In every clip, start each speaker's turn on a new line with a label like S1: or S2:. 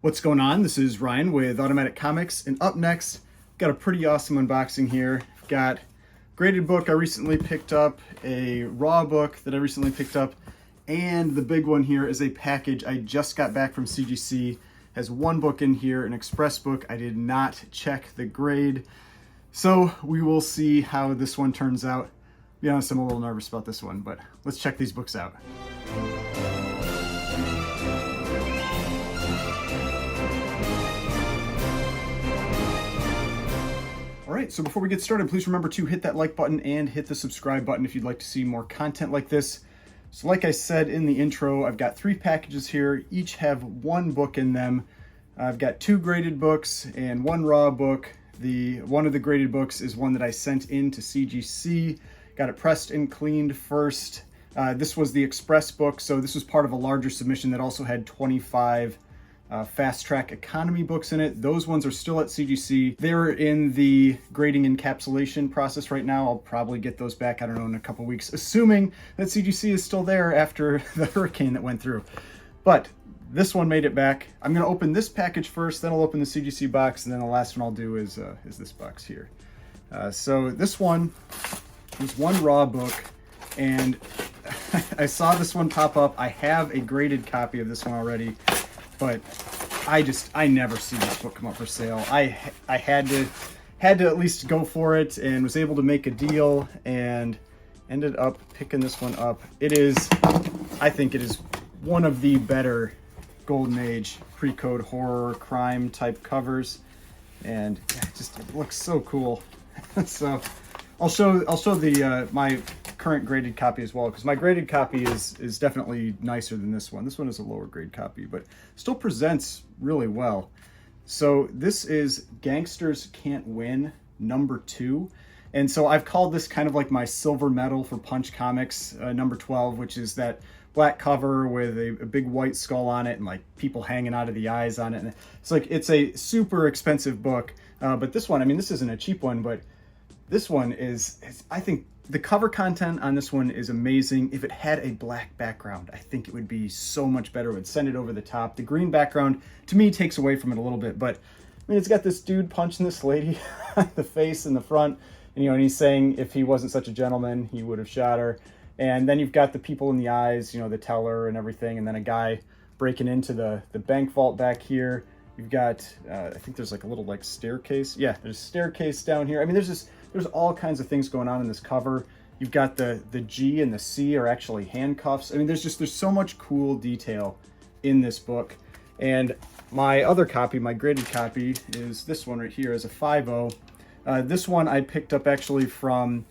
S1: What's going on? This is Ryan with Automatic Comics, and up next, got a pretty awesome unboxing here. Got a graded book I recently picked up, a raw book that I recently picked up, and the big one here is a package I just got back from CGC. Has one book in here, an express book. I did not check the grade, so we will see how this one turns out. To be honest, I'm a little nervous about this one, but let's check these books out. Alright, so before we get started, please remember to hit that like button and hit the subscribe button if you'd like to see more content like this. So like I said in the intro, I've got 3 packages here, each have 1 book in them. I've got 2 graded books and 1 raw book. One of the graded books is one that I sent in to CGC, got it pressed and cleaned first. This was the express book, so this was part of a larger submission that also had 25 fast track economy books in it. Those ones are still at CGC. They're in the grading encapsulation process right now. I'll probably get those back, I don't know, in a couple weeks, assuming that CGC is still there after the hurricane that went through. But this one made it back. I'm going to open this package first, then I'll open the CGC box, and then the last one I'll do is this box here. So this one was 1 raw book, and I saw this one pop up. I have a graded copy of this one already, but I never see this book come up for sale. I had to at least go for it, and was able to make a deal and ended up picking this one up. I think it is one of the better Golden Age pre-code horror crime type covers, and it looks so cool. So I'll show the my current graded copy as well, because my graded copy is definitely nicer than this one. This one is a lower grade copy, but still presents really well. So this is Gangsters Can't Win #2. And so I've called this kind of like my silver medal for Punch Comics, number 12, which is that black cover with a big white skull on it and like people hanging out of the eyes on it. And it's a super expensive book. But this one, I mean, this isn't a cheap one, but this one is, I think the cover content on this one is amazing. If it had a black background, I think it would be so much better. It would send it over the top. The green background, to me, takes away from it a little bit. But, I mean, it's got this dude punching this lady on the face in the front. And he's saying if he wasn't such a gentleman, he would have shot her. And then you've got the people in the eyes, the teller and everything. And then a guy breaking into the bank vault back here. You've got, I think there's like a little like staircase. Yeah, there's a staircase down here. I mean, there's all kinds of things going on in this cover. You've got the G and the C are actually handcuffs. I mean, there's so much cool detail in this book. And my other copy, my graded copy, is this one right here, is a 5.0. This one I picked up actually from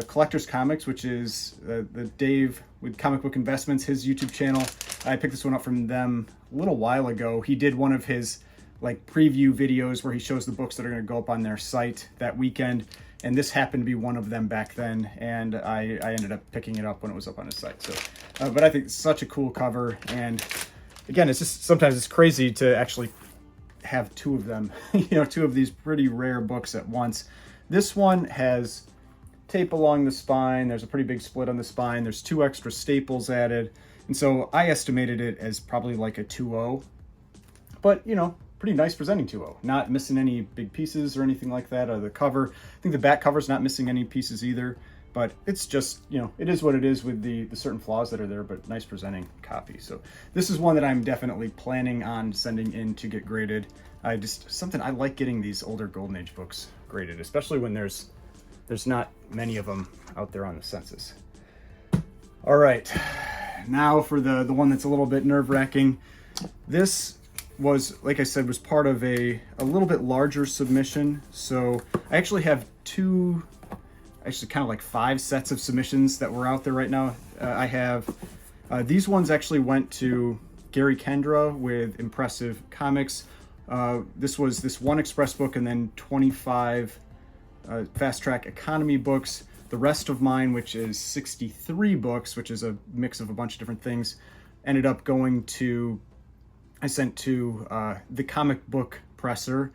S1: Collector's Comics, which is the Dave with Comic Book Investments, his YouTube channel. I picked this one up from them a little while ago. He did one of his like preview videos where he shows the books that are going to go up on their site that weekend, and this happened to be one of them back then, and I ended up picking it up when it was up on his site. So, but I think it's such a cool cover, and again, it's just sometimes it's crazy to actually have 2 of them, 2 of these pretty rare books at once. This one has tape along the spine. There's a pretty big split on the spine. There's 2 extra staples added, and so I estimated it as probably like a 2.0, but pretty nice presenting 2.0, not missing any big pieces or anything like that. The cover, I think the back cover's not missing any pieces either, but it's just, it is what it is with the certain flaws that are there, but nice presenting copy. So this is one that I'm definitely planning on sending in to get graded. I like getting these older Golden Age books graded, especially when there's not many of them out there on the census. All right, now for the one that's a little bit nerve-wracking. This was, like I said, was part of a little bit larger submission. So I actually have kind of like 5 sets of submissions that were out there right now. I have, these ones actually went to Gary Kendra with Impressive Comics. This was this 1 express book and then 25 fast track economy books. The rest of mine, which is 63 books, which is a mix of a bunch of different things, ended up going to, I sent to the comic book presser.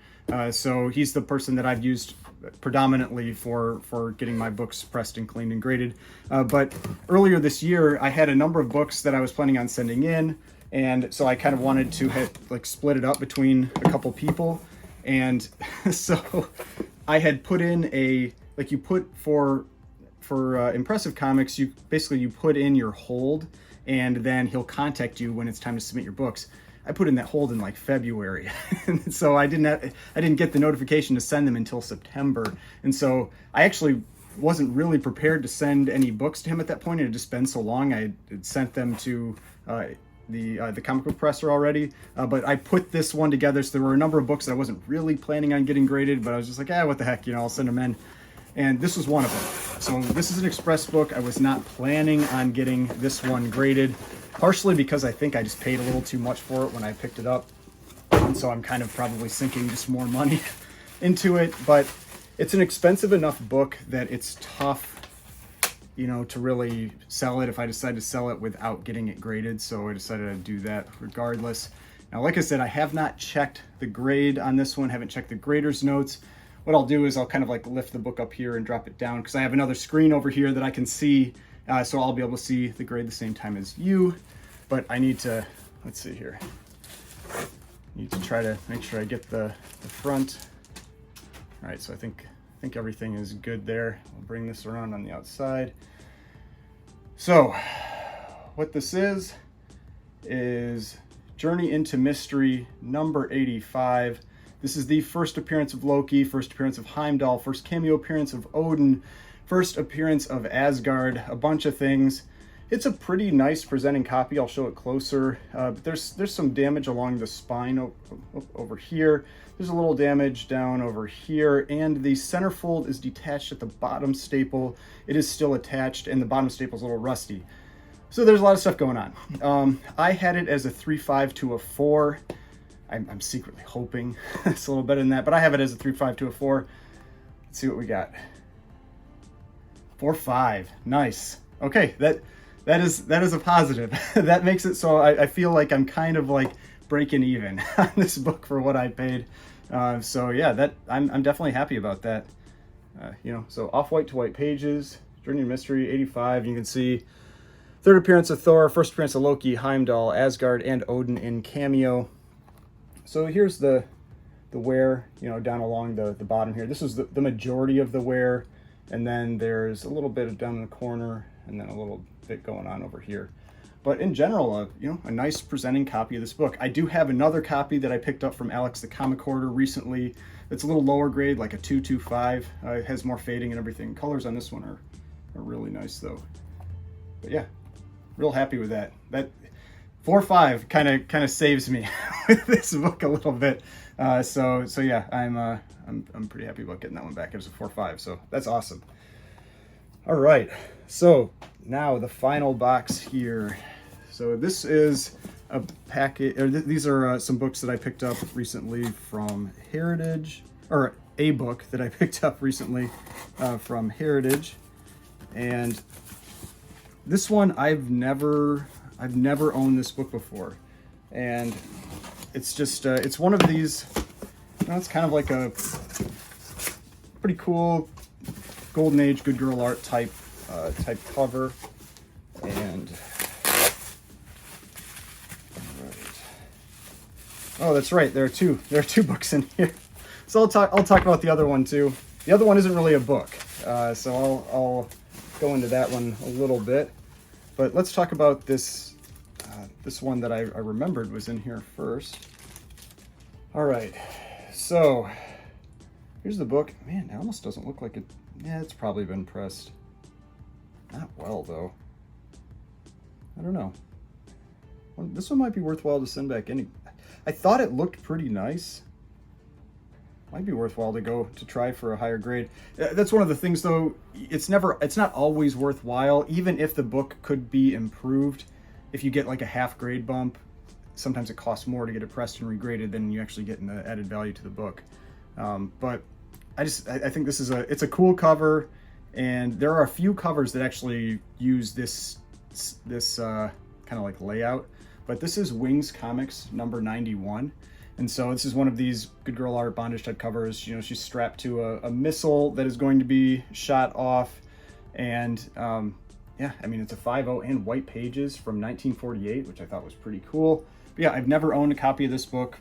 S1: So he's the person that I've used predominantly for getting my books pressed and cleaned and graded. But earlier this year, I had a number of books that I was planning on sending in. And so I kind of wanted to split it up between a couple people. And so I had put in you put for Impressive Comics, you put in your hold, and then he'll contact you when it's time to submit your books. I put in that hold in like February, and so I didn't get the notification to send them until September, and so I actually wasn't really prepared to send any books to him at that point. It had just been so long. I had sent them to the comic book presser already, but I put this one together. So there were a number of books that I wasn't really planning on getting graded, but I was just like, what the heck, I'll send them in. And this was one of them. So this is an express book. I was not planning on getting this one graded, partially because I think I just paid a little too much for it when I picked it up. And so I'm kind of probably sinking just more money into it. But it's an expensive enough book that it's tough, to really sell it if I decide to sell it without getting it graded. So I decided to do that regardless. Now, like I said, I have not checked the grade on this one, haven't checked the grader's notes. What I'll do is I'll kind of lift the book up here and drop it down because I have another screen over here that I can see, so I'll be able to see the grade the same time as you. But I need to, let's see here. Need to try to make sure I get the front. All right, so I think everything is good there. I'll bring this around on the outside. So what this is Journey into Mystery number 85. This is the first appearance of Loki, first appearance of Heimdall, first cameo appearance of Odin, first appearance of Asgard, a bunch of things. It's a pretty nice presenting copy. I'll show it closer. But there's some damage along the spine over here. There's a little damage down over here, and the centerfold is detached at the bottom staple. It is still attached, and the bottom staple is a little rusty. So there's a lot of stuff going on. I had it as a 3.5 to a 4. I'm secretly hoping it's a little better than that, but I have it as a 3.5 to a 4. Let's see what we got. 4.5. Nice. Okay, that is a positive. That makes it so I feel like I'm kind of breaking even on this book for what I paid. So yeah, I'm definitely happy about that. So off-white to white pages, Journey to Mystery 85. You can see third appearance of Thor, first appearance of Loki, Heimdall, Asgard, and Odin in cameo. So here's the wear, down along the bottom here. This is the majority of the wear, and then there's a little bit down in the corner, and then a little bit going on over here. But in general, a nice presenting copy of this book. I do have another copy that I picked up from Alex the Comic Hoarder recently. It's a little lower grade, like a 2.25. It has more fading and everything. Colors on this one are really nice, though. But yeah, real happy with that. That 4.5 kind of saves me with this book a little bit. So yeah, I'm pretty happy about getting that one back. It was a 4.5, so that's awesome. All right, so now the final box here. So this is a packet, or these are some books that I picked up recently from Heritage, or a book that I picked up recently from Heritage, and this one I've never owned this book before, and it's just it's one of these. It's kind of like a pretty cool Golden Age Good Girl Art type cover, and oh, that's right. There are two books in here. So I'll talk about the other one too. The other one isn't really a book, so I'll go into that one a little bit. But let's talk about this one that I remembered was in here first. All right, so here's the book. Man, it almost doesn't look like it. Yeah, it's probably been pressed. Not well, though. I don't know. Well, this one might be worthwhile to send back any. I thought it looked pretty nice. Might be worthwhile to try for a higher grade. That's one of the things, though. It's not always worthwhile, even if the book could be improved. If you get like a half grade bump, sometimes it costs more to get it pressed and regraded than you actually get in the added value to the book. But I think this is it's a cool cover, and there are a few covers that actually use this kind of like layout. But this is Wings Comics number 91. And so this is one of these Good Girl Art bondage type covers. She's strapped to a missile that is going to be shot off. And yeah, I mean, it's a 5.0 and white pages from 1948, which I thought was pretty cool. But yeah, I've never owned a copy of this book.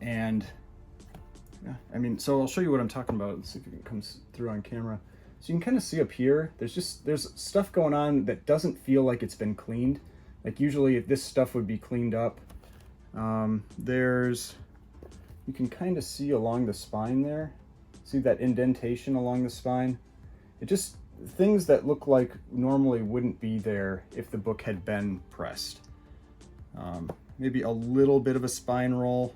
S1: And yeah, I mean, so I'll show you what I'm talking about. Let's see if it comes through on camera. So you can kind of see up here, there's stuff going on that doesn't feel like it's been cleaned. Like usually if this stuff would be cleaned up, you can kind of see along the spine there. See that indentation along the spine? It just, things that look like normally wouldn't be there if the book had been pressed. Maybe a little bit of a spine roll.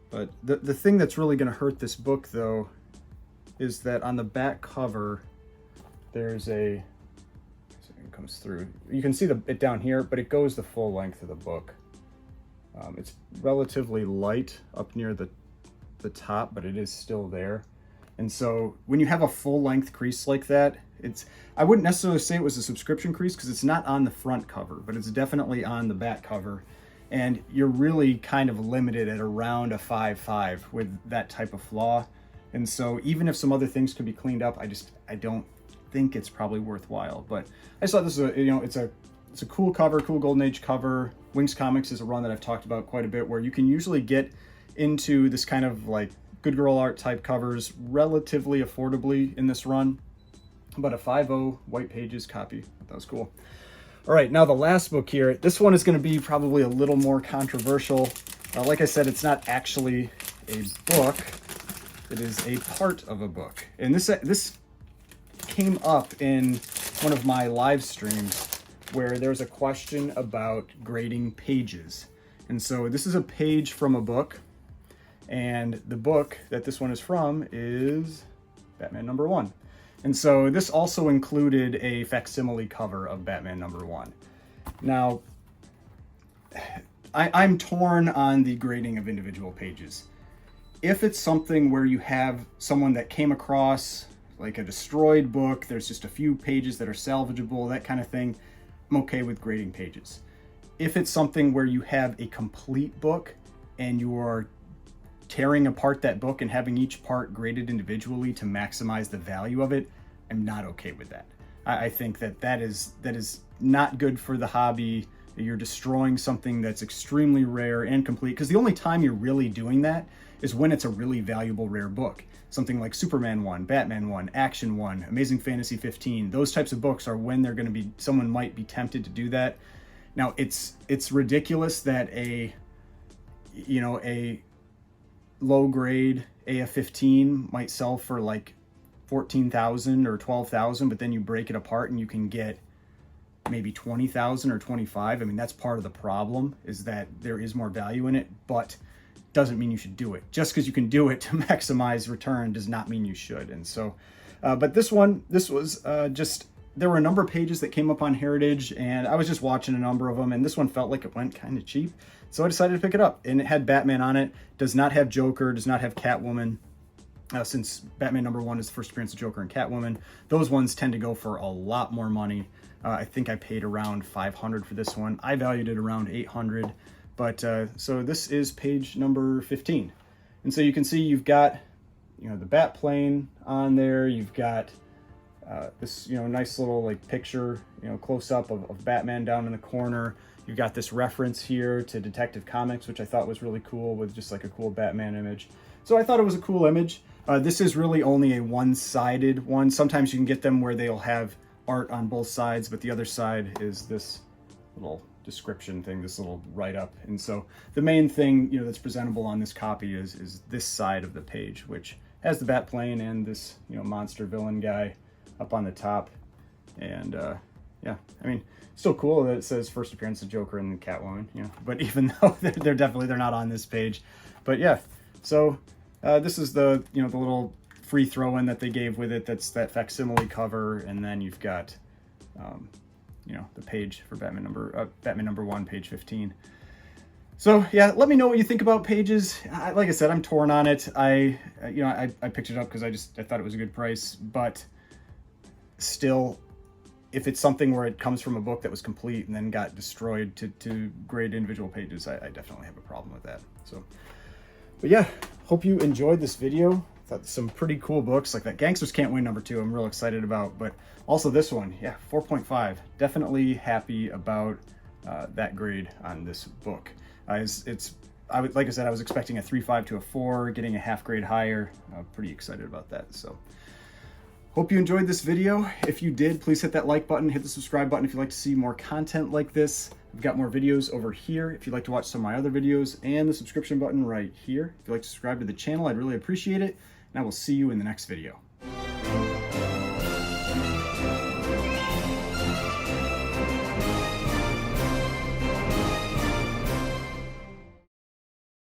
S1: But the thing that's really going to hurt this book, though, is that on the back cover, there's a, so it comes through. You can see it down here, but it goes the full length of the book. It's relatively light up near the top, but it is still there. And so when you have a full length crease like that, I wouldn't necessarily say it was a subscription crease because it's not on the front cover, but it's definitely on the back cover. And you're really kind of limited at around a 5.5 with that type of flaw. And so even if some other things could be cleaned up, I don't think it's probably worthwhile. But I just thought this is it's a cool cover, cool Golden Age cover. Wings Comics is a run that I've talked about quite a bit, where you can usually get into this kind of like good girl art type covers relatively affordably in this run. But a 5.0 white pages copy, that was cool. All right, now the last book here. This one is going to be probably a little more controversial. Like I said, it's not actually a book. It is a part of a book. And this came up in one of my live streams where there's a question about grading pages. And so this is a page from a book. And the book that this one is from is Batman #1. And so this also included a facsimile cover of Batman #1. Now, I'm torn on the grading of individual pages. If it's something where you have someone that came across like a destroyed book, there's just a few pages that are salvageable, that kind of thing, I'm okay with grading pages. If it's something where you have a complete book and you are tearing apart that book and having each part graded individually to maximize the value of it, I'm not okay with that. I think that is not good for the hobby. You're destroying something that's extremely rare and complete, because the only time you're really doing that is when it's a really valuable rare book. Something like Superman 1, Batman 1, Action 1, Amazing Fantasy 15. Those types of books are when they're going to be, someone might be tempted to do that. Now it's ridiculous that a low grade AF-15 might sell for like 14,000 or 12,000, but then you break it apart and you can get maybe 20,000 or 25. I mean, that's part of the problem, is that there is more value in it, but doesn't mean you should do it. Just because you can do it to maximize return does not mean you should. And so, but this was there were a number of pages that came up on Heritage, and I was just watching a number of them, and this one felt like it went kind of cheap. So I decided to pick it up, and it had Batman on it. Does not have Joker, does not have Catwoman. Since Batman #1 is the first appearance of Joker and Catwoman, those ones tend to go for a lot more money. I think I paid around $500 for this one. I valued it around $800. But so this is page number 15. And so you can see you've got, the bat plane on there. You've got this, nice little like picture, close up of Batman down in the corner. You've got this reference here to Detective Comics, which I thought was really cool, with just like a cool Batman image. So I thought it was a cool image. This is really only a one-sided one. Sometimes you can get them where they'll have art on both sides, but the other side is this little description thing, this little write-up. And so the main thing, that's presentable on this copy is this side of the page, which has the bat plane and this, monster villain guy up on the top. And yeah, I mean, still cool that it says first appearance of Joker and Catwoman, but even though they're not on this page. But yeah, so this is the, the little free throw-in that they gave with it. That's that facsimile cover, and then you've got the page for Batman #1, page 15. So yeah, let me know what you think about pages. Like I said, I'm torn on it. I picked it up because I thought it was a good price, but still, if it's something where it comes from a book that was complete and then got destroyed to grade individual pages, I definitely have a problem with that. So, but yeah, hope you enjoyed this video. Thought some pretty cool books, like that Gangsters Can't Win #2 I'm real excited about, but also this one, yeah, 4.5. Definitely happy about that grade on this book. Like I said, I was expecting a 3.5 to a 4, getting a half grade higher. Pretty excited about that. So hope you enjoyed this video. If you did, please hit that like button, hit the subscribe button if you'd like to see more content like this. I've got more videos over here if you'd like to watch some of my other videos, and the subscription button right here. If you'd like to subscribe to the channel, I'd really appreciate it. And I will see you in the next video.